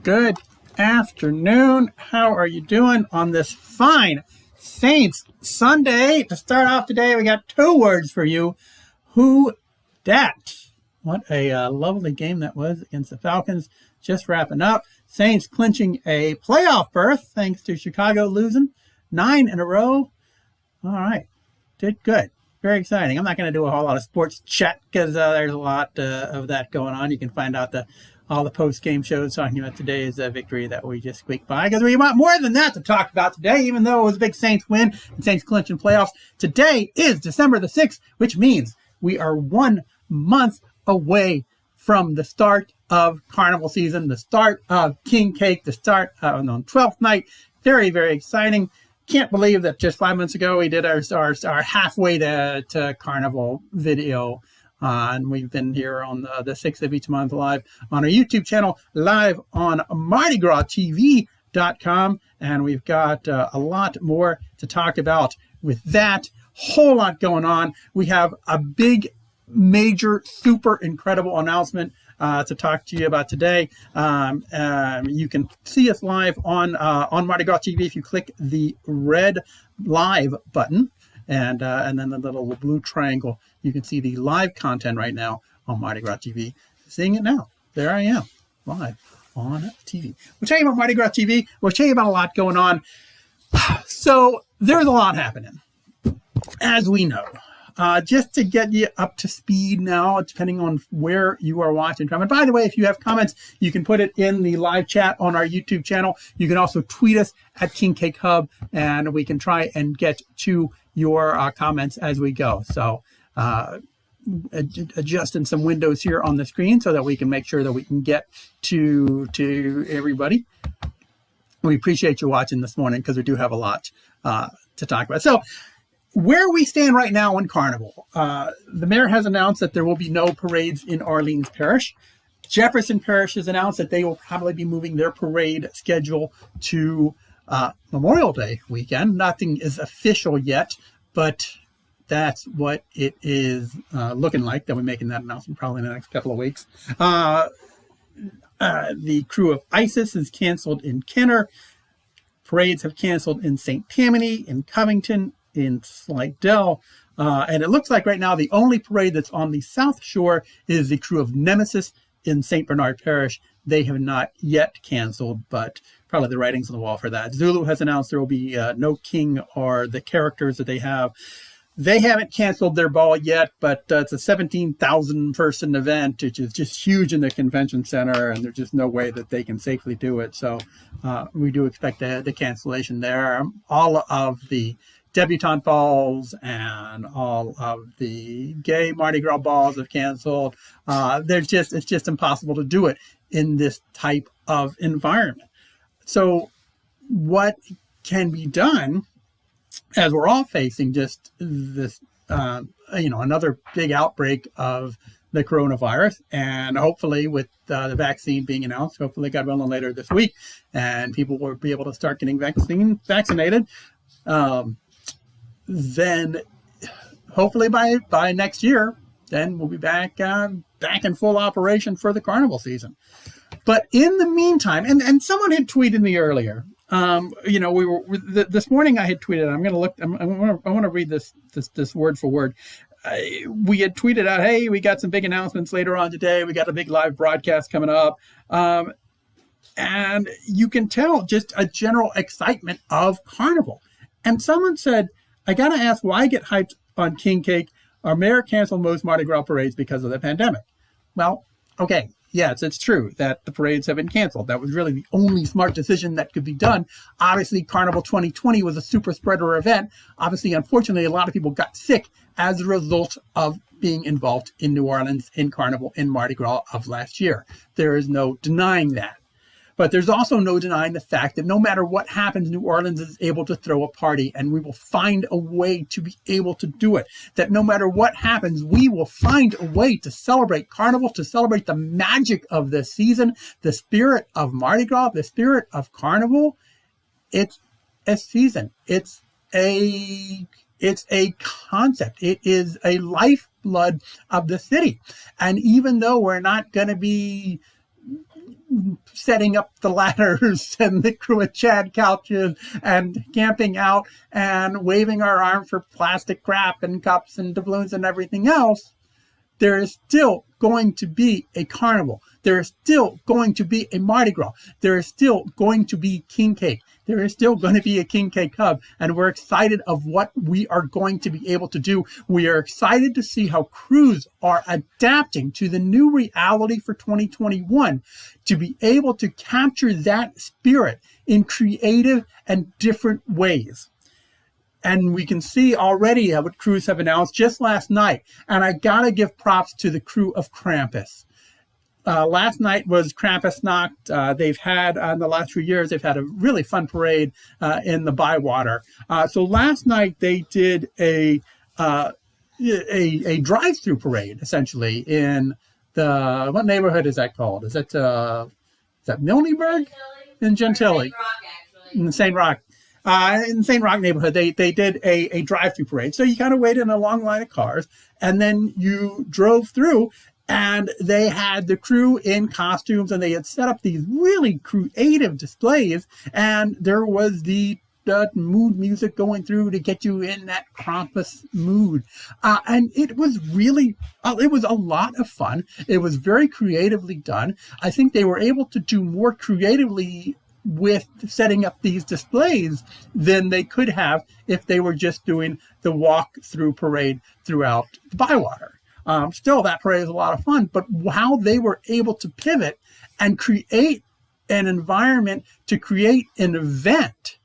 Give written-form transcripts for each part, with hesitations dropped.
Good afternoon. How are you doing on this fine Saints Sunday? To start off today, we got two words for you. Who dat? What a lovely game that was against the Falcons. Just wrapping up. Saints clinching a playoff berth thanks to Chicago losing 9 in a row. All right. Did good. Very exciting. I'm not going to do a whole lot of sports chat because there's a lot of that going on. You can find out all the post-game shows talking about today's victory that we just squeaked by, because we want more than that to talk about today, even though it was a big Saints win and Saints clinching playoffs. Today is December the 6th, which means we are 1 month away from the start of Carnival season, the start of King Cake, the start on Twelfth Night. Very, very exciting. Can't believe that just 5 months ago we did our halfway to Carnival video. And we've been here on the 6th of each month live on our YouTube channel, live on MardiGrasTV.com. And we've got a lot more to talk about with that. Whole lot going on. We have a big, major, super incredible announcement to talk to you about today. You can see us live on Mardi Gras TV if you click the red live button. And then the little blue triangle, you can see the live content right now on Mardi Gras TV. Seeing it now. There I am, live on TV. We'll tell you about Mardi Gras TV. We'll tell you about a lot going on. So there's a lot happening, as we know. Just to get you up to speed now, depending on where you are watching from. And by the way, if you have comments, you can put it in the live chat on our YouTube channel. You can also tweet us at King Cake Hub, and we can try and get to your comments as we go. So adjusting some windows here on the screen so that we can make sure that we can get to everybody. We appreciate you watching this morning because we do have a lot to talk about. So where we stand right now in Carnival, the mayor has announced that there will be no parades in Orleans Parish. Jefferson Parish has announced that they will probably be moving their parade schedule to Memorial Day weekend. Nothing is official yet, but that's what it is looking like. They'll be making that announcement probably in the next couple of weeks. The Crew of Isis is canceled in Kenner. Parades have canceled in St. Tammany, in Covington, in Slidell. And it looks like right now the only parade that's on the South Shore is the Crew of Nemesis in St. Bernard Parish. They have not yet canceled, but probably the writing's on the wall for that. Zulu has announced there will be no king or the characters that they have. They haven't canceled their ball yet, but it's a 17,000 person event, which is just huge in the convention center, and there's just no way that they can safely do it. So we do expect the cancellation there. All of the debutante balls and all of the gay Mardi Gras balls have canceled. It's just impossible to do it in this type of environment. So what can be done, as we're all facing just this, another big outbreak of the coronavirus, and hopefully with the vaccine being announced, hopefully God willing later this week, and people will be able to start getting vaccinated, then hopefully by next year, then we'll be back in full operation for the Carnival season. But in the meantime, and someone had tweeted me earlier. This morning I had tweeted. I'm going to look. I want to read this word for word. We had tweeted out, "Hey, we got some big announcements later on today. We got a big live broadcast coming up," and you can tell just a general excitement of Carnival. And someone said, "I got to ask, why get hyped on King Cake? Our mayor canceled most Mardi Gras parades because of the pandemic." Well, okay. Yes, it's true that the parades have been canceled. That was really the only smart decision that could be done. Obviously, Carnival 2020 was a super spreader event. Obviously, unfortunately, a lot of people got sick as a result of being involved in New Orleans in Carnival in Mardi Gras of last year. There is no denying that. But there's also no denying the fact that no matter what happens, New Orleans is able to throw a party, and we will find a way to be able to do it. That no matter what happens, we will find a way to celebrate Carnival, to celebrate the magic of this season, the spirit of Mardi Gras, the spirit of Carnival. It's a season. It's a concept. It is a lifeblood of the city. And even though we're not going to be setting up the ladders and the crew of Chad couches and camping out and waving our arms for plastic crap and cups and doubloons and everything else, there is still going to be a carnival. There is still going to be a Mardi Gras. There is still going to be king cake. There is still going to be a king cake hub. And we're excited of what we are going to be able to do. We are excited to see how crews are adapting to the new reality for 2021 to be able to capture that spirit in creative and different ways. And we can see already what crews have announced just last night. And I got to give props to the crew of Krampus. Last night was Krampusnacht. They've had, in the last few years, they've had a really fun parade in the Bywater. So last night they did a drive-through parade, essentially, in what neighborhood is that called? Is that Milneburg? In Gentilly. In St. Rock. In St. Rock neighborhood, they did a drive-through parade. So you kind of waited in a long line of cars, and then you drove through, and they had the crew in costumes, and they had set up these really creative displays, and there was the mood music going through to get you in that Krampus mood. And it was really, it was a lot of fun. It was very creatively done. I think they were able to do more creatively with setting up these displays than they could have if they were just doing the walk-through parade throughout the Bywater. Still, that parade is a lot of fun, but how they were able to pivot and create an environment to create an event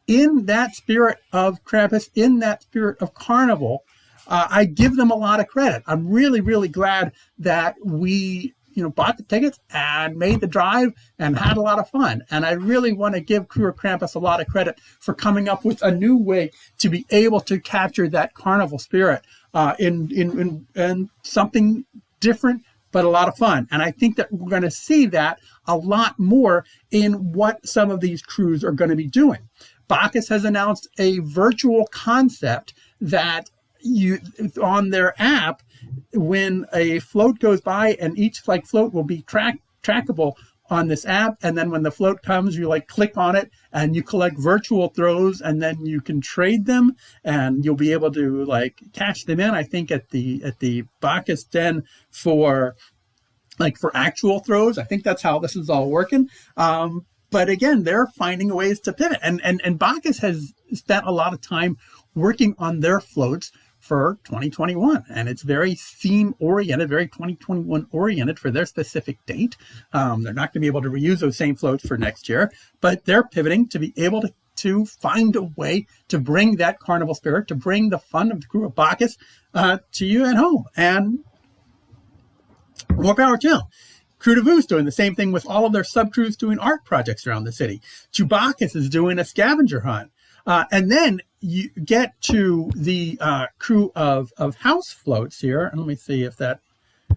in that spirit of Krampus, in that spirit of Carnival, I give them a lot of credit. I'm really, really glad that we bought the tickets and made the drive and had a lot of fun. And I really want to give Crew of Krampus a lot of credit for coming up with a new way to be able to capture that carnival spirit in something different, but a lot of fun. And I think that we're going to see that a lot more in what some of these crews are going to be doing. Bacchus has announced a virtual concept that on their app, when a float goes by, and each float will be trackable on this app, and then when the float comes, you click on it and you collect virtual throws, and then you can trade them, and you'll be able to cash them in. I think at the Bacchus Den for actual throws. I think that's how this is all working. But again, they're finding ways to pivot, and Bacchus has spent a lot of time working on their floats for 2021, and it's very theme oriented, very 2021 oriented for their specific date. They're not going to be able to reuse those same floats for next year, but they're pivoting to be able to find a way to bring that carnival spirit, to bring the fun of the Crew of Bacchus to you at home. And more power to them. Crew de Vu's doing the same thing with all of their sub-crews doing art projects around the city. Chewbacca's is doing a scavenger hunt. And then you get to the crew of house floats here. And let me see if that,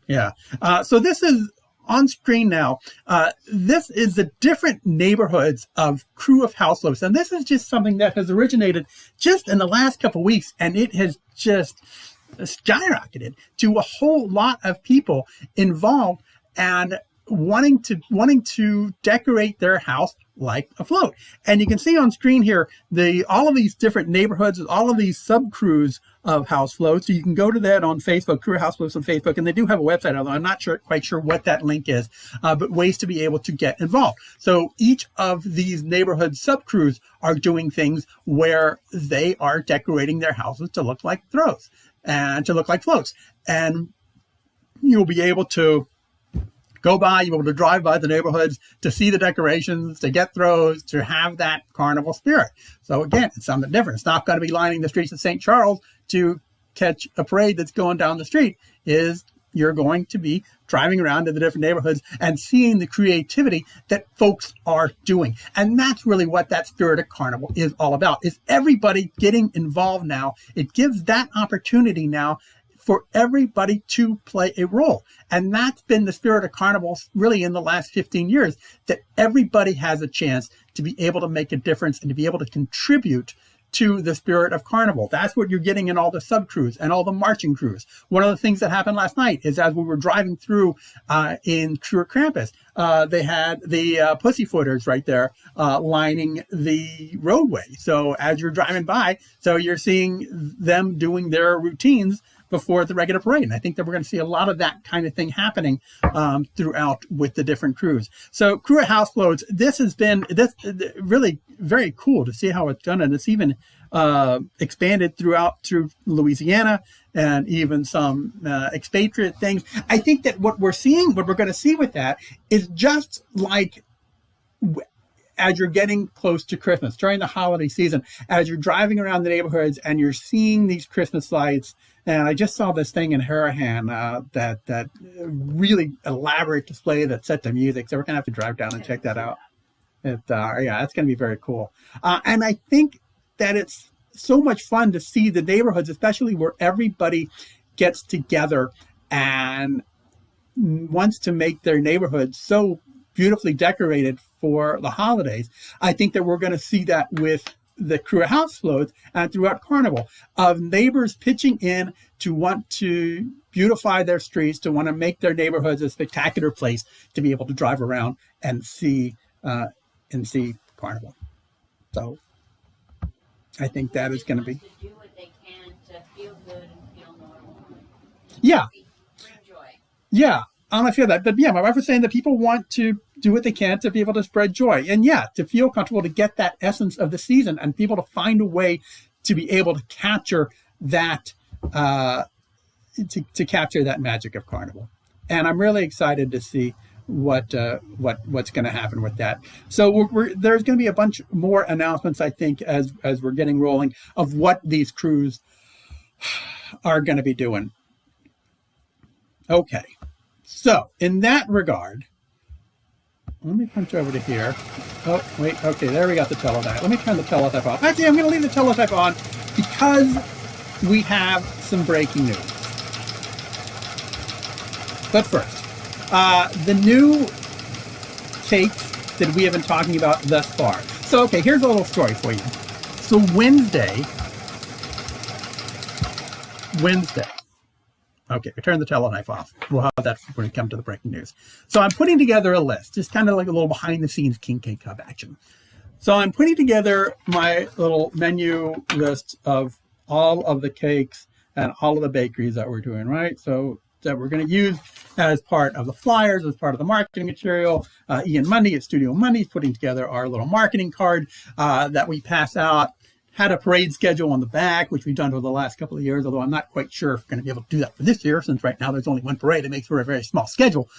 yeah. So this is on screen now. This is the different neighborhoods of crew of house floats. And this is just something that has originated just in the last couple of weeks. And it has just skyrocketed to a whole lot of people involved and wanting to decorate their house like a float. And you can see on screen here all of these different neighborhoods, all of these sub-crews of house floats. So you can go to that on Facebook, Crew of House Floats on Facebook, and they do have a website, although I'm not quite sure what that link is, but ways to be able to get involved. So each of these neighborhood sub-crews are doing things where they are decorating their houses to look like throws and to look like floats. And you'll be able to go by, you'll be able to drive by the neighborhoods to see the decorations, to get throws, to have that carnival spirit. So again, it's something different. It's not going to be lining the streets of St. Charles to catch a parade that's going down the street. You're going to be driving around to the different neighborhoods and seeing the creativity that folks are doing. And that's really what that spirit of carnival is all about, is everybody getting involved now. It gives that opportunity now for everybody to play a role. And that's been the spirit of Carnival really in the last 15 years, that everybody has a chance to be able to make a difference and to be able to contribute to the spirit of Carnival. That's what you're getting in all the sub crews and all the marching crews. One of the things that happened last night is as we were driving through in Krampus, they had the pussyfooters right there lining the roadway. So as you're driving by, so you're seeing them doing their routines before the regular parade. And I think that we're going to see a lot of that kind of thing happening throughout with the different crews. So Crew at House Floats, this has been really very cool to see how it's done. And it's even expanded through Louisiana and even some expatriate things. I think that what we're going to see with that is just like as you're getting close to Christmas, during the holiday season, as you're driving around the neighborhoods and you're seeing these Christmas lights. And I just saw this thing in Harahan, that really elaborate display that set the music. So we're going to have to drive down and check that out. It's going to be very cool. And I think that it's so much fun to see the neighborhoods, especially where everybody gets together and wants to make their neighborhood so beautifully decorated for the holidays. I think that we're going to see that with the Crew at House Floats and throughout Carnival, of neighbors pitching in to want to beautify their streets, to want to make their neighborhoods a spectacular place to be able to drive around and see Carnival. So I think that is going to be. To do what they can to feel good and feel normal. Yeah. Bring joy. Yeah. I feel that. But yeah, my wife was saying that people want to do what they can to be able to spread joy. And yeah, to feel comfortable, to get that essence of the season and be able to find a way to be able to capture that, to capture that magic of Carnival. And I'm really excited to see what's going to happen with that. So there's going to be a bunch more announcements, I think, as we're getting rolling, of what these crews are going to be doing. Okay. So in that regard, let me punch over to here. Oh, wait. Okay, there we got the teletype. Let me turn the teletype off. Actually, I'm going to leave the teletype on because we have some breaking news. But first, the new cakes that we have been talking about thus far. So, okay, here's a little story for you. So Wednesday. Okay, we turn the teleknife off. We'll have that when we come to the breaking news. So I'm putting together a list, just kind of like a little behind-the-scenes King Cake Hub action. So I'm putting together my little menu list of all of the cakes and all of the bakeries that we're doing, right? So that we're going to use as part of the flyers, as part of the marketing material. Ian Mundy at Studio Monday is putting together our little marketing card that we pass out. Had a parade schedule on the back, which we've done over the last couple of years, although I'm not quite sure if we're going to be able to do that for this year, since right now there's only one parade. It makes for a very small schedule.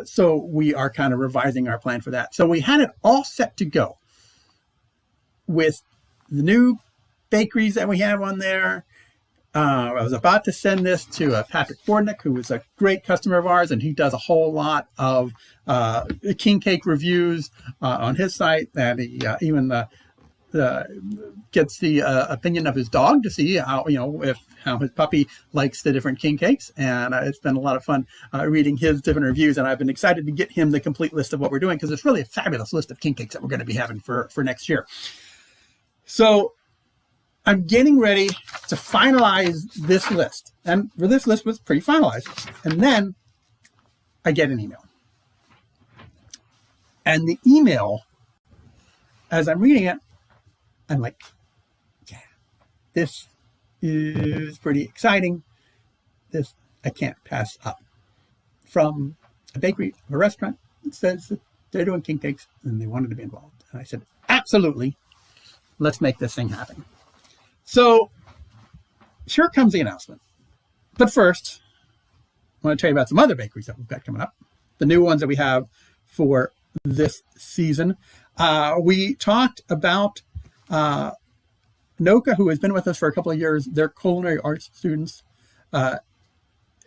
So we are kind of revising our plan for that. So we had it all set to go with the new bakeries that we have on there. I was about to send this to Patrick Bordnick, who is a great customer of ours, and he does a whole lot of king cake reviews on his site, and he even gets the opinion of his dog to see how his puppy likes the different king cakes. And it's been a lot of fun reading his different reviews. And I've been excited to get him the complete list of what we're doing, because it's really a fabulous list of king cakes that we're going to be having for next year. So I'm getting ready to finalize this list. And for this list was pretty finalized. And then I get an email. And the email, as I'm reading it, I'm like, yeah, this is pretty exciting. This I can't pass up. From a bakery, a restaurant, that says that they're doing king cakes and they wanted to be involved. And I said, absolutely, let's make this thing happen. So here comes the announcement. But first, I want to tell you about some other bakeries that we've got coming up. The new ones that we have for this season. We talked about Noka, who has been with us for a couple of years. They're culinary arts students.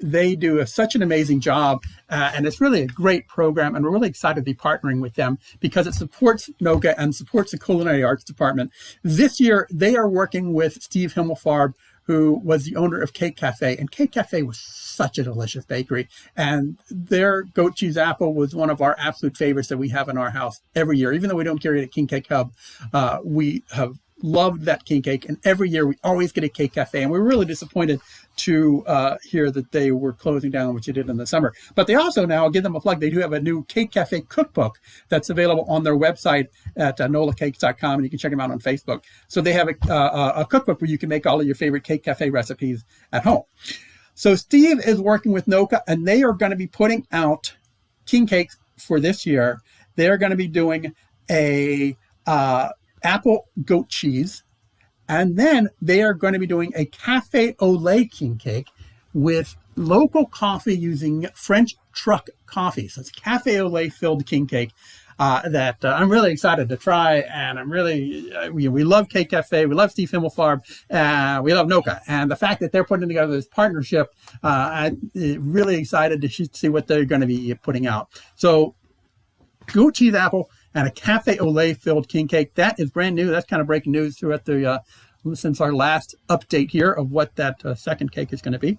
They do such an amazing job, and it's really a great program, and we're really excited to be partnering with them because it supports Noka and supports the culinary arts department. This year, they are working with Steve Himmelfarb, who was the owner of Cake Cafe, and Cake Cafe was such a delicious bakery, and their goat cheese apple was one of our absolute favorites that we have in our house every year. Even though we don't carry it at King Cake Hub, we have loved that king cake, and every year we always get a cake cafe, and we were really disappointed to hear that they were closing down, which they did in the summer. But they also, now I'll give them a plug, they do have a new cake cafe cookbook that's available on their website at nolacakes.com, and you can check them out on Facebook. So they have a cookbook where you can make all of your favorite cake cafe recipes at home. So Steve is working with Noka, and they are going to be putting out king cakes for this year. They're going to be doing a apple goat cheese, and then they are going to be doing a cafe au lait king cake with local coffee using French truck coffee. So it's cafe au lait filled king cake that I'm really excited to try, and I'm really we love Cake Cafe, we love Steve Himmelfarb, we love Noka, and the fact that they're putting together this partnership, I'm really excited to see what they're going to be putting out. So goat cheese apple and a cafe au lait filled king cake. That is brand new. That's kind of breaking news throughout the since our last update here of what that second cake is going to be.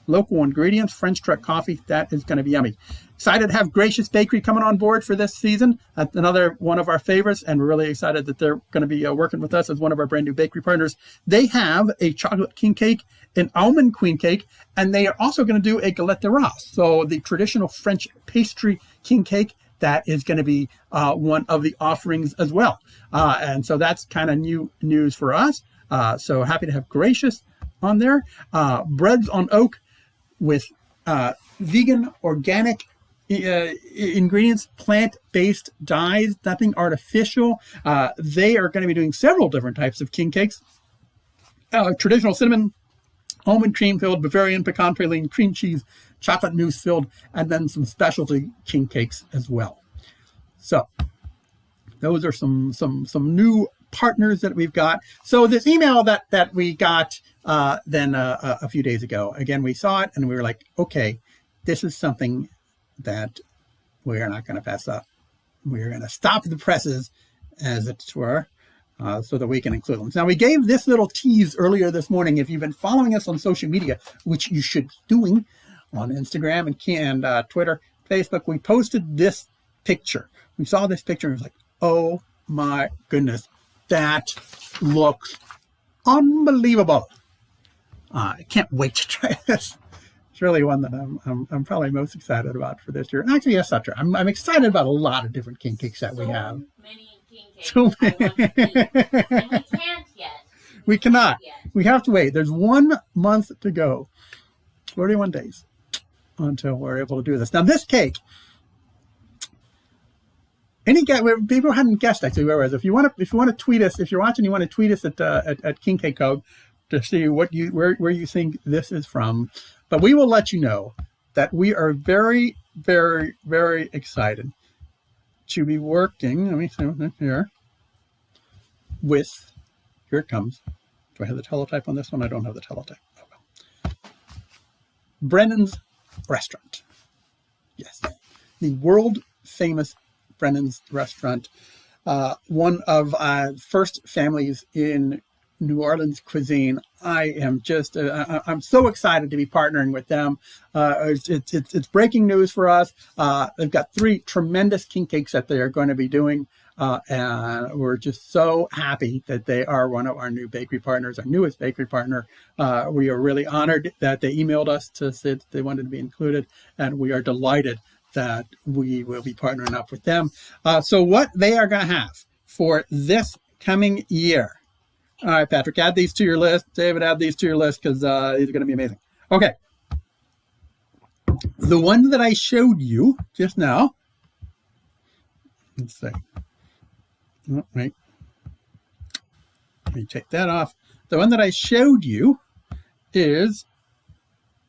Local ingredients, French truck coffee. That is going to be yummy. Excited to have Gracious Bakery coming on board for this season. Another one of our favorites, and we're really excited that they're going to be working with us as one of our brand new bakery partners. They have a chocolate king cake, an almond queen cake, and they are also going to do a galette de rice. So the traditional French pastry king cake, that is going to be one of the offerings as well. And so that's kind of new news for us. So happy to have Gracious on there. Breads on Oak with vegan, organic ingredients, plant-based dyes, nothing artificial. They are going to be doing several different types of king cakes. Traditional cinnamon, almond cream filled, Bavarian pecan praline, cream cheese, chocolate mousse filled, and then some specialty king cakes as well. So those are some new partners that we've got. So this email that we got then a few days ago, again, we saw it and we were like, okay, this is something that we are not going to pass up. We're going to stop the presses, as it were, so that we can include them. Now, we gave this little tease earlier this morning. If you've been following us on social media, which you should be doing on Instagram and Twitter, Facebook, we posted this picture. We saw this picture and it was like, oh my goodness, that looks unbelievable. I can't wait to try this. It's really one that I'm probably most excited about for this year. Actually, yes, that's true. I'm excited about a lot of different king cakes that we have. Many king cakes. So many. I want to eat. And we can't yet. We cannot. Yet. We have to wait. There's 1 month to go. 41 days until we're able to do this. Now, this cake, people hadn't guessed actually where it was. If you want to tweet us, if you're watching, you want to tweet us at King Cake Code to see where you think this is from. But we will let you know that we are very, very, very excited to be working. Let me see here. Here it comes. Do I have the teletype on this one? I don't have the teletype. Oh well. Brennan's Restaurant. Yes, the world famous Brennan's Restaurant, one of first families in New Orleans cuisine. I am just, I'm so excited to be partnering with them. It's breaking news for us. They've got 3 tremendous king cakes that they are going to be doing. And we're just so happy that they are one of our new bakery partners, our newest bakery partner. We are really honored that they emailed us to say that they wanted to be included, and we are delighted that we will be partnering up with them. So what they are going to have for this coming year. All right, Patrick, add these to your list. David, add these to your list because these are going to be amazing. Okay. The one that I showed you just now. Let's see. Oh, wait. Let me take that off. The one that I showed you is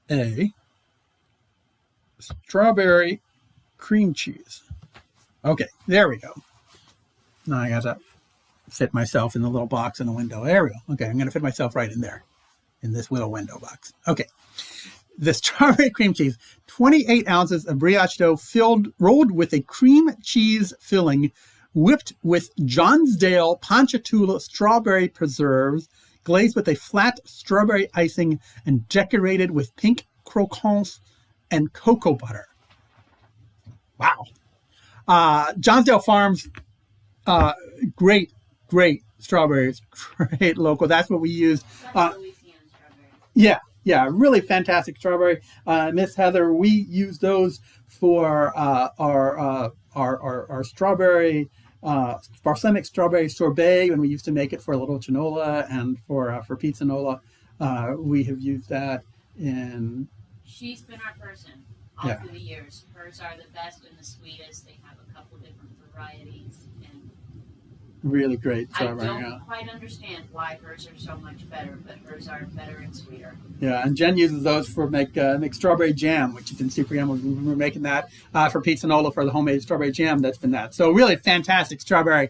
a strawberry cream cheese. Okay, there we go. Now I got to fit myself in the little box in the window. There we go. Okay, I'm going to fit myself right in there, in this little window box. Okay, the strawberry cream cheese, 28 ounces of brioche dough rolled with a cream cheese filling, whipped with Johnsdale Ponchatoula strawberry preserves, glazed with a flat strawberry icing, and decorated with pink croquants and cocoa butter. Wow. Johnsdale Farms, great strawberry is great local. That's what we use. That's Louisiana strawberry. Yeah, really fantastic strawberry. Miss Heather, we use those for our strawberry, balsamic strawberry sorbet when we used to make it for Little Chinola and for Pizzanola. We have used that in. She's been our person all through the years. Hers are the best and the sweetest. They have a couple different varieties. And really great strawberry. I don't quite understand why hers are so much better, but hers are better and sweeter. Yeah, and Jen uses those for make strawberry jam, which you can see for example, we're making that for Pizzanola for the homemade strawberry jam. That's been that. So really fantastic strawberry,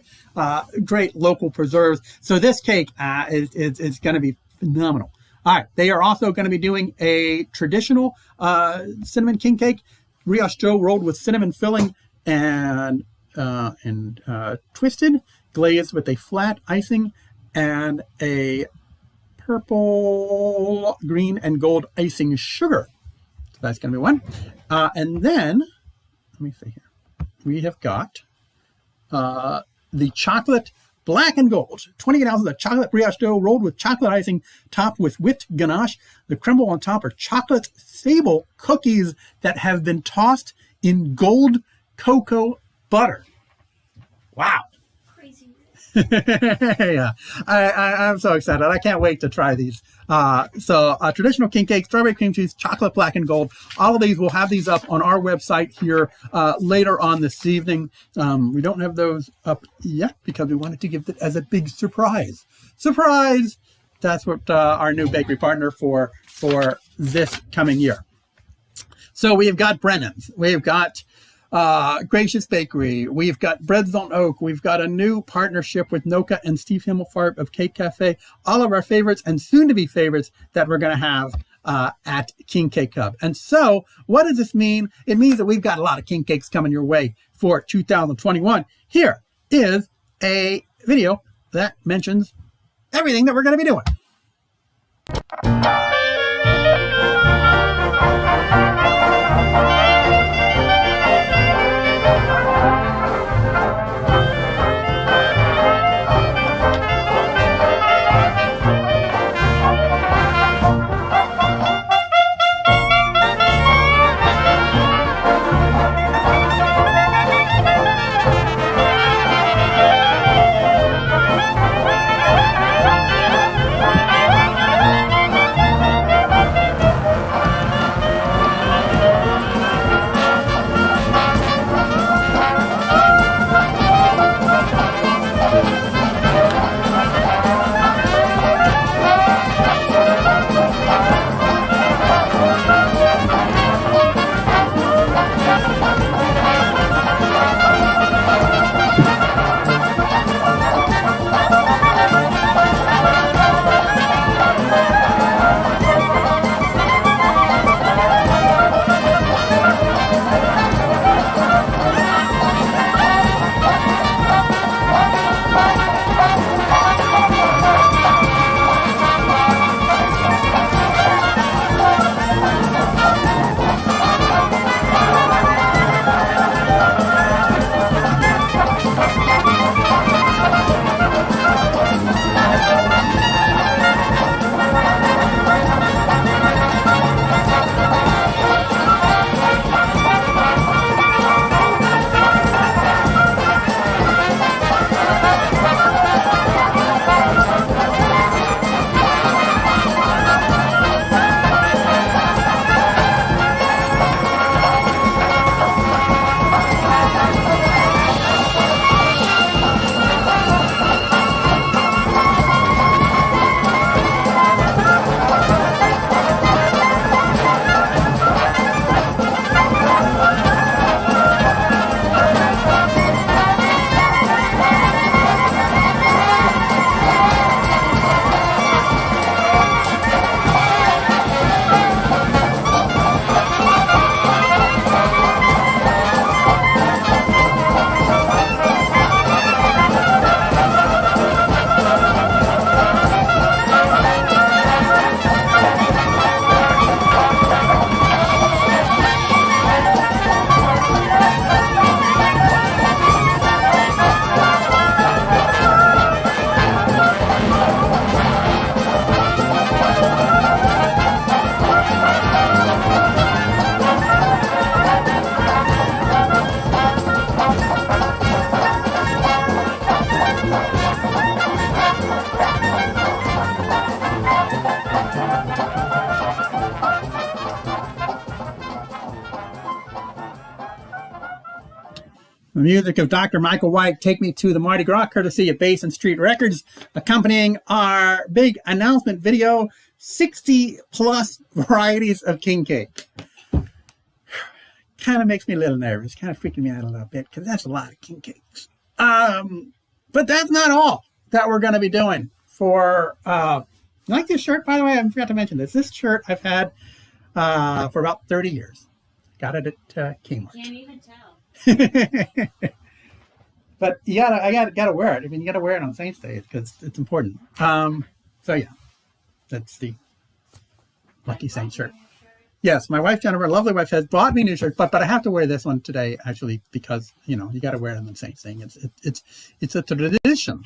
great local preserves. So this cake is going to be phenomenal. All right, they are also going to be doing a traditional cinnamon king cake, brioche dough rolled with cinnamon filling and twisted, glazed with a flat icing and a purple, green, and gold icing sugar. So that's going to be one. And then, let me see here. We have got the chocolate black and gold, 28 ounces of chocolate brioche dough rolled with chocolate icing, topped with whipped ganache. The crumble on top are chocolate sable cookies that have been tossed in gold cocoa butter. Wow. Crazy. Yeah, I'm so excited. I can't wait to try these. So traditional king cake, strawberry cream cheese, chocolate black and gold. All of these, we'll have these up on our website here later on this evening. We don't have those up yet because we wanted to give it as a big surprise. Surprise! That's what our new bakery partner for this coming year. So we've got Brennan's. We've got Gracious Bakery. We've got Breads on Oak. We've got a new partnership with Noka and Steve Himmelfarb of Cake Cafe. All of our favorites and soon-to-be favorites that we're going to have at King Cake Hub. And so what does this mean? It means that we've got a lot of king cakes coming your way for 2021. Here is a video that mentions everything that we're going to be doing. The music of Dr. Michael White, Take Me to the Mardi Gras, courtesy of Basin Street Records, accompanying our big announcement video, 60 plus varieties of king cake. Kind of makes me a little nervous, kind of freaking me out a little bit, because that's a lot of king cakes. But that's not all that we're going to be doing for, like this shirt, by the way, I forgot to mention this. This shirt I've had for about 30 years. Got it at Kmart. Can't even tell. But I gotta wear it. I mean, you gotta wear it on Saints Day because it's important. So yeah, that's the Lucky Saint shirt. Yes, my wife Jennifer, lovely wife, has bought me a new shirt, but I have to wear this one today actually because you gotta wear it on the Saints Day. It's a tradition.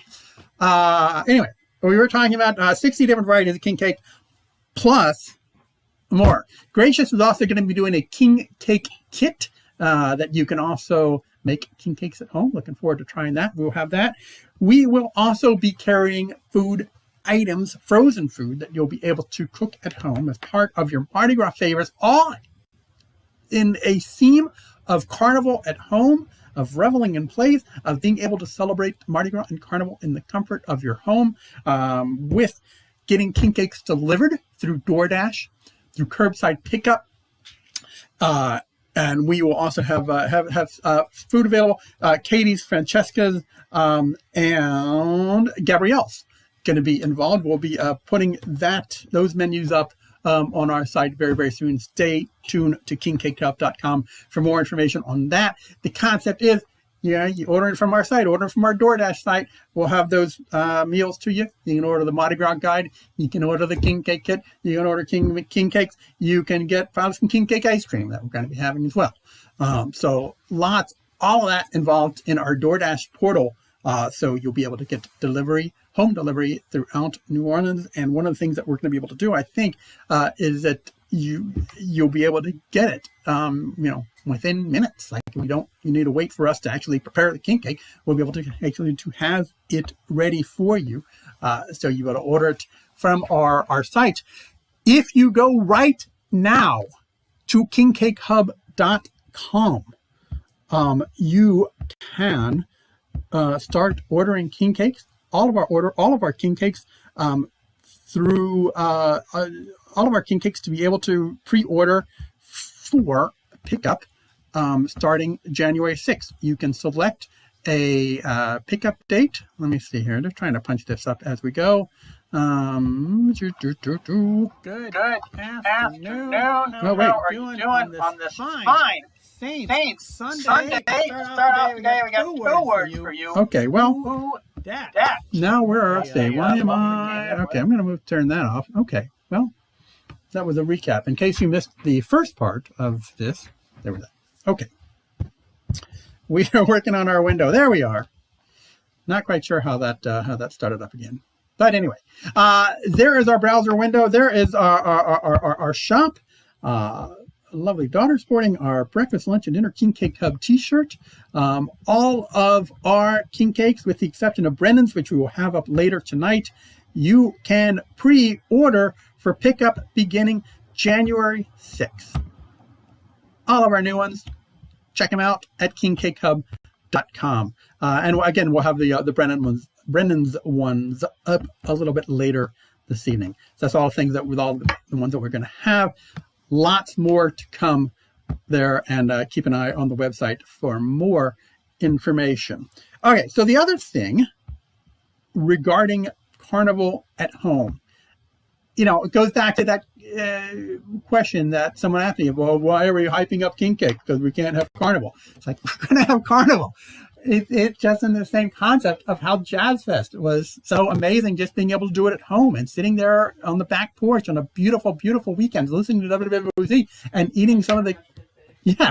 Anyway, we were talking about 60 different varieties of king cake plus more. Gracious is also going to be doing a king cake kit. That you can also make king cakes at home. Looking forward to trying that. We'll have that. We will also be carrying food items, frozen food, that you'll be able to cook at home as part of your Mardi Gras favors, all in a theme of Carnival at home, of reveling in place, of being able to celebrate Mardi Gras and Carnival in the comfort of your home, with getting king cakes delivered through DoorDash, through curbside pickup, and we will also have food available. Katie's, Francesca's, and Gabrielle's going to be involved. We'll be putting those menus up on our site very, very soon. Stay tuned to kingcakehub.com for more information on that. The concept is, you order it from our site, order it from our DoorDash site. We'll have those meals to you. You can order the Mardi Gras guide. You can order the king cake kit. You can order king cakes. You can get probably some king cake ice cream that we're going to be having as well. So all of that involved in our DoorDash portal. So you'll be able to get home delivery throughout New Orleans. And one of the things that we're going to be able to do, I think, is that you'll be able to get it, within minutes. Like you need to wait for us to actually prepare the king cake. We'll be able to actually to have it ready for you. So you got to order it from our site. If you go right now to kingcakehub.com, you can start ordering king cakes. All of our king cakes through all of our king cakes to be able to pre-order for pickup starting January 6th. You can select a pickup date. Let me see here. They're trying to punch this up as we go. Good afternoon. What are you doing on this fine Saints Sunday? Start off the day. We got two words for you. Okay, well, Dad. Now where are they? Why am I? Okay, I'm going to turn that off. Okay, well, that was a recap. In case you missed the first part of this, there we go. Okay. We are working on our window. There we are. Not quite sure how that started up again. But anyway, there is our browser window. There is our shop. Lovely daughter sporting our breakfast, lunch, and dinner King Cake Hub t-shirt. All of our king cakes, with the exception of Brennan's, which we will have up later tonight, you can pre-order for pickup beginning January 6th. All of our new ones, check them out at kingcakehub.com. And again, we'll have the Brennan's ones up a little bit later this evening. So that's all things that with all the ones that we're going to have. Lots more to come there, and keep an eye on the website for more information. Okay, so the other thing regarding Carnival at home, it goes back to that question that someone asked me, well, why are we hyping up king cake? Because we can't have Carnival. It's like, we're going to have Carnival. It's just in the same concept of how Jazz Fest was so amazing, just being able to do it at home and sitting there on the back porch on a beautiful, beautiful weekend, listening to WWZ and eating some of the,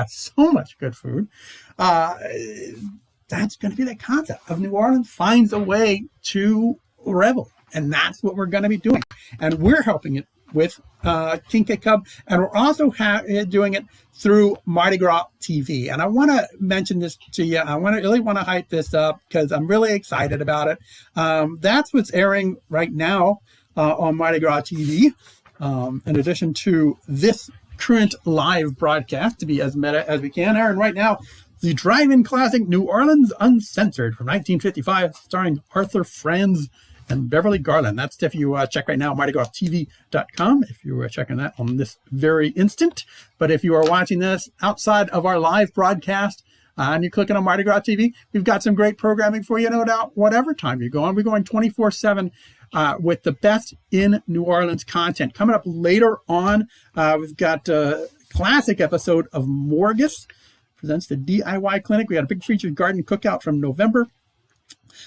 so much good food. That's going to be the concept of New Orleans finds a way to revel. And that's what we're going to be doing. And we're helping it with King Cake Hub. And we're also doing it through Mardi Gras TV. And I want to mention this to you. I really want to hype this up because I'm really excited about it. That's what's airing right now on Mardi Gras TV. In addition to this current live broadcast, to be as meta as we can. Aaron, right now, the drive-in classic New Orleans Uncensored from 1955, starring Arthur Franz and Beverly Garland. That's if you check right now, MardiGrasTV.com, if you are checking that on this very instant. But if you are watching this outside of our live broadcast, and you're clicking on Mardi Gras TV, we've got some great programming for you, no doubt, whatever time you go on. We're going 24/7 with the best in New Orleans content. Coming up later on, we've got a classic episode of Morgus presents the DIY Clinic. We had a big featured garden cookout from November.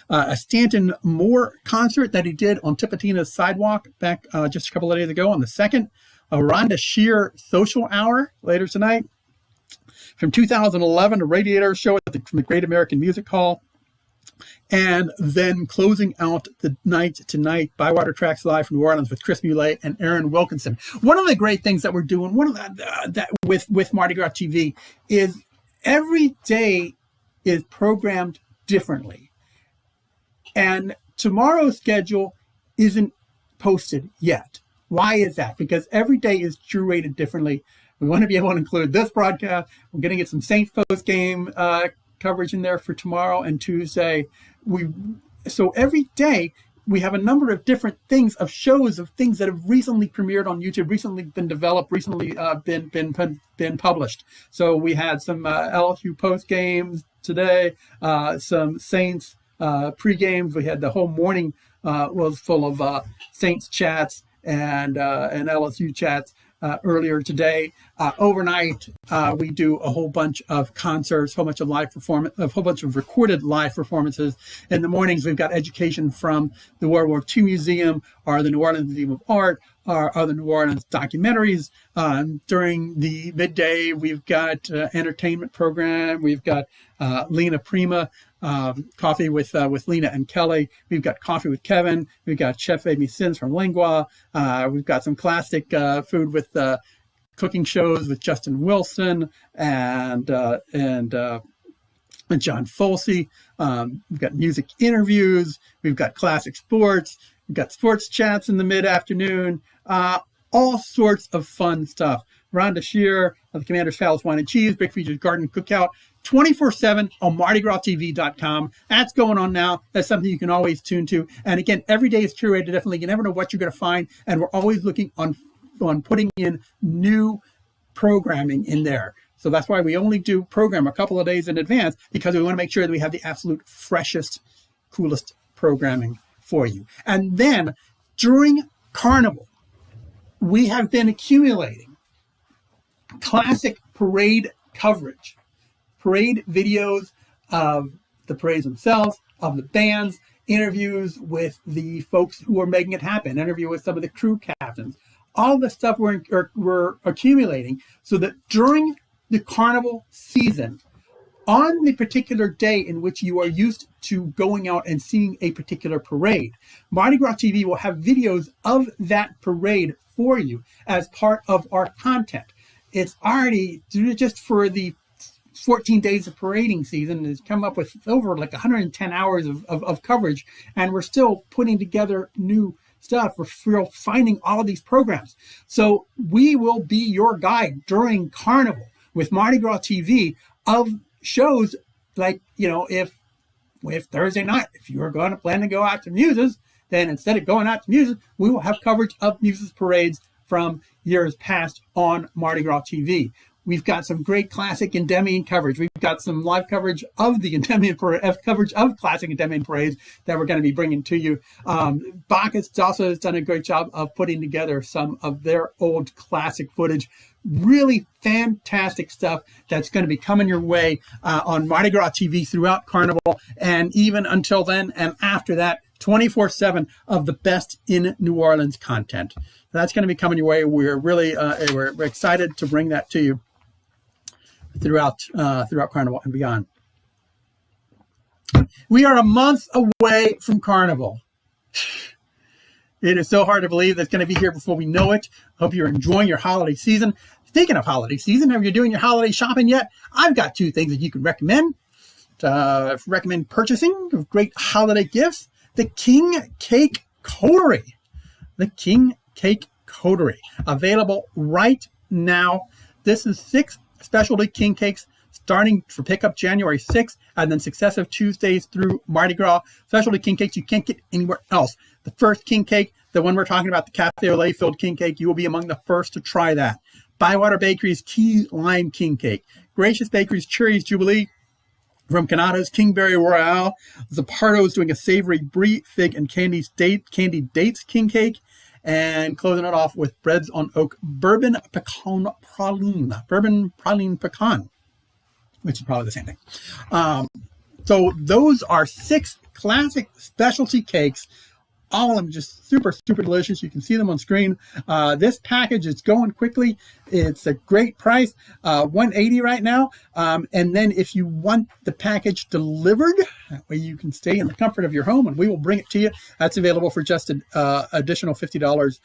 A Stanton Moore concert that he did on Tipitina's sidewalk back just a couple of days ago on the 2nd. A Rhonda Shear social hour later tonight. From 2011, a Radiator show from the Great American Music Hall. And then closing out the night tonight, Bywater Tracks Live from New Orleans with Chris Muley and Aaron Wilkinson. One of the great things that we're doing, that with Mardi Gras TV, is every day is programmed differently. And tomorrow's schedule isn't posted yet. Why is that? Because every day is curated differently. We want to be able to include this broadcast. We're going to get some Saints post-game coverage in there for tomorrow and Tuesday. So every day we have a number of different things, of shows, of things that have recently premiered on YouTube, recently been developed, recently been published. So we had some LSU post-games today, some Saints pre-games. We had the whole morning was full of Saints chats and LSU chats. Earlier today, overnight, we do a whole bunch of concerts, a whole bunch of live performance, a whole bunch of recorded live performances. In the mornings, we've got education from the World War II Museum, or the New Orleans Museum of Art, or the New Orleans documentaries. During the midday, we've got entertainment program. We've got Lena Prima, coffee with Lena and Kelly. We've got coffee with Kevin. We've got Chef Amy Sins from Lingua. We've got some classic food with cooking shows with Justin Wilson and John Folsey. We've got music interviews. We've got classic sports. We've got sports chats in the mid-afternoon. All sorts of fun stuff. Rhonda Shear of the Commander's Palace Wine and Cheese, Big Features Garden Cookout, 24/7 on MardiGrasTV.com. That's going on now. That's something you can always tune to. And again, every day is curated differently. You never know what you're going to find. And we're always looking on putting in new programming in there. So that's why we only do program a couple of days in advance, because we want to make sure that we have the absolute freshest, coolest programming for you. And then during Carnival, we have been accumulating classic parade coverage, parade videos of the parades themselves, of the bands, interviews with the folks who are making it happen, interview with some of the crew captains, all the stuff we're accumulating, so that during the Carnival season, on the particular day in which you are used to going out and seeing a particular parade, Mardi Gras TV will have videos of that parade for you as part of our content. It's already, just for the 14 days of parading season, has come up with over like 110 hours of coverage, and we're still putting together new stuff. We're still finding all of these programs. So we will be your guide during Carnival with Mardi Gras TV of shows like, if Thursday night, if you're going to plan to go out to Muses, then instead of going out to Muses, we will have coverage of Muses parades from years past on Mardi Gras TV. We've got some great classic Endymion coverage. We've got some live coverage of the Endymion coverage of classic Endymion parades that we're going to be bringing to you. Bacchus also has done a great job of putting together some of their old classic footage. Really fantastic stuff that's going to be coming your way on Mardi Gras TV throughout Carnival, and even until then and after that, 24/7 of the best in New Orleans content. That's going to be coming your way. We're really we're excited to bring that to you throughout Carnival and beyond. We are a month away from Carnival. It is so hard to believe that's going to be here before we know it. Hope you're enjoying your holiday season. Speaking of holiday season, have you doing your holiday shopping yet? I've got two things that you can recommend. Recommend purchasing of great holiday gifts. The King Cake Coterie. The King Cake Coterie. Available right now. This is 6 specialty king cakes starting for pickup January 6th, and then successive Tuesdays through Mardi Gras. Specialty king cakes you can't get anywhere else. The first king cake, the one we're talking about, the cafe au lait filled king cake, you will be among the first to try that. Bywater Bakery's Key Lime King Cake. Gracious Bakery's Cherries Jubilee. From Canada's Kingberry Royale. Zapardo's doing a savory brie, fig, and candied dates king cake. And closing it off with Breads on Oak Bourbon Pecan Praline. Bourbon Praline Pecan, which is probably the same thing. So those are 6 classic specialty cakes. All of them just super, super delicious. You can see them on screen. This package is going quickly. It's a great price, $180 right now. And then if you want the package delivered, that way you can stay in the comfort of your home and we will bring it to you. That's available for just an additional $50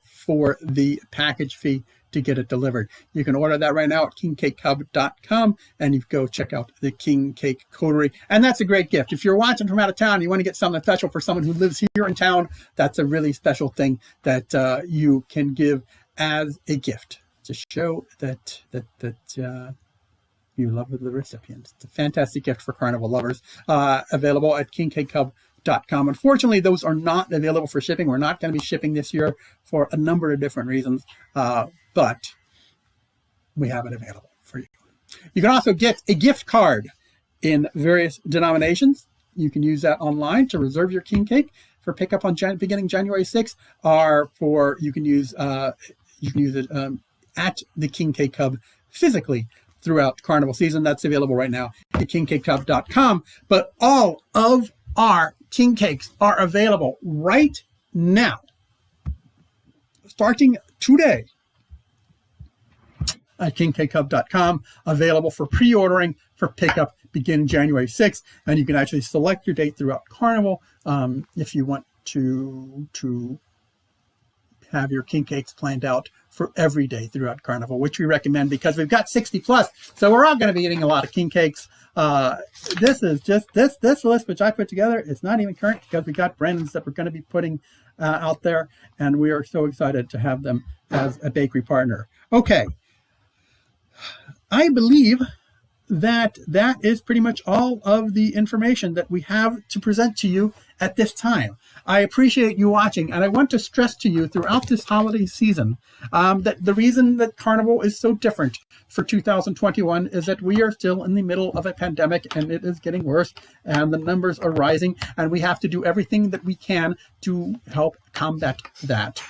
for the package fee to get it delivered. You can order that right now at kingcakehub.com and you go check out the King Cake Coterie. And that's a great gift. If you're watching from out of town, you want to get something special for someone who lives here in town, that's a really special thing that you can give as a gift to show that you love the recipients. It's a fantastic gift for Carnival lovers. Available at kingcakehub.com. Unfortunately, those are not available for shipping. We're not going to be shipping this year for a number of different reasons. But we have it available for you. You can also get a gift card in various denominations. You can use that online to reserve your king cake for pickup on beginning January 6th, or you can use it at the King Cake Hub physically throughout Carnival season. That's available right now at kingcakehub.com. But all of our king cakes are available right now, starting today, at kingcakehub.com, available for pre-ordering for pickup beginning January 6th. And you can actually select your date throughout Carnival if you want to have your king cakes planned out for every day throughout Carnival, which we recommend because we've got 60 plus. So we're all going to be eating a lot of king cakes. This is just this list, which I put together. It's not even current because we got brands that we're going to be putting out there. And we are so excited to have them as a bakery partner. Okay. I believe that is pretty much all of the information that we have to present to you at this time. I appreciate you watching, and I want to stress to you throughout this holiday season that the reason that Carnival is so different for 2021 is that we are still in the middle of a pandemic, and it is getting worse, and the numbers are rising, and we have to do everything that we can to help combat that.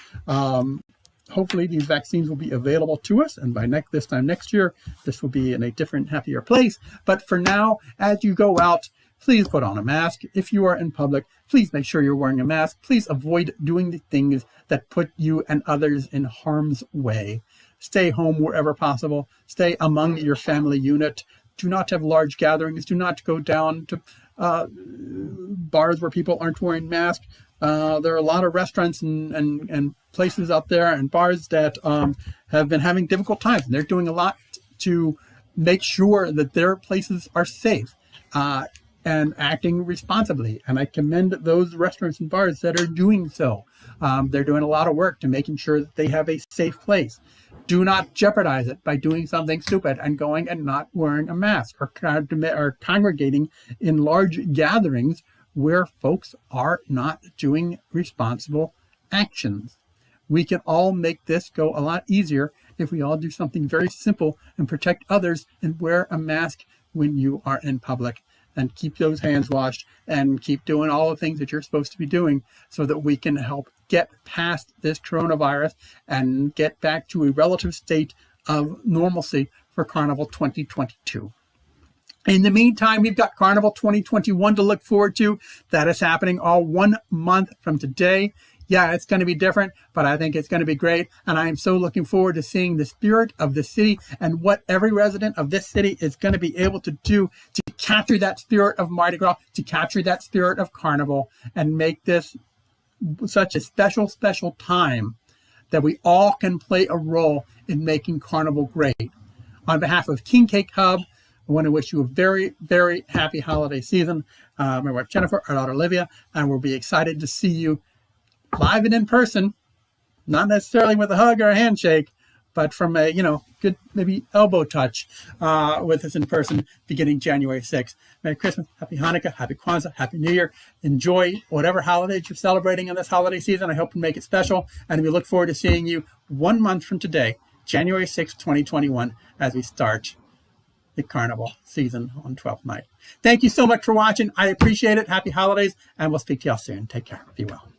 Hopefully these vaccines will be available to us, and by this time next year, this will be in a different, happier place. But for now, as you go out, please put on a mask. If you are in public, please make sure you're wearing a mask. Please avoid doing the things that put you and others in harm's way. Stay home wherever possible. Stay among your family unit. Do not have large gatherings. Do not go down to bars where people aren't wearing masks. There are a lot of restaurants and places out there and bars that have been having difficult times. And they're doing a lot to make sure that their places are safe and acting responsibly. And I commend those restaurants and bars that are doing so. They're doing a lot of work to making sure that they have a safe place. Do not jeopardize it by doing something stupid and going and not wearing a mask or congregating in large gatherings where folks are not doing responsible actions. We can all make this go a lot easier if we all do something very simple and protect others and wear a mask when you are in public and keep those hands washed and keep doing all the things that you're supposed to be doing so that we can help get past this coronavirus and get back to a relative state of normalcy for Carnival 2022. In the meantime, we've got Carnival 2021 to look forward to. That is happening all 1 month from today. Yeah, it's going to be different, but I think it's going to be great. And I am so looking forward to seeing the spirit of the city and what every resident of this city is going to be able to do to capture that spirit of Mardi Gras, to capture that spirit of Carnival, and make this such a special, special time that we all can play a role in making Carnival great. On behalf of King Cake Hub, I want to wish you a very, very happy holiday season. My wife Jennifer, our daughter Olivia, and we'll be excited to see you live and in person, not necessarily with a hug or a handshake, but from a, good maybe elbow touch with us in person beginning January 6th. Merry Christmas, Happy Hanukkah, Happy Kwanzaa, Happy New Year. Enjoy whatever holidays you're celebrating in this holiday season. I hope you make it special, and we look forward to seeing you 1 month from today, January 6th, 2021, as we start the Carnival season on 12th Night. Thank you so much for watching. I appreciate it. Happy holidays, and we'll speak to y'all soon. Take care. Be well.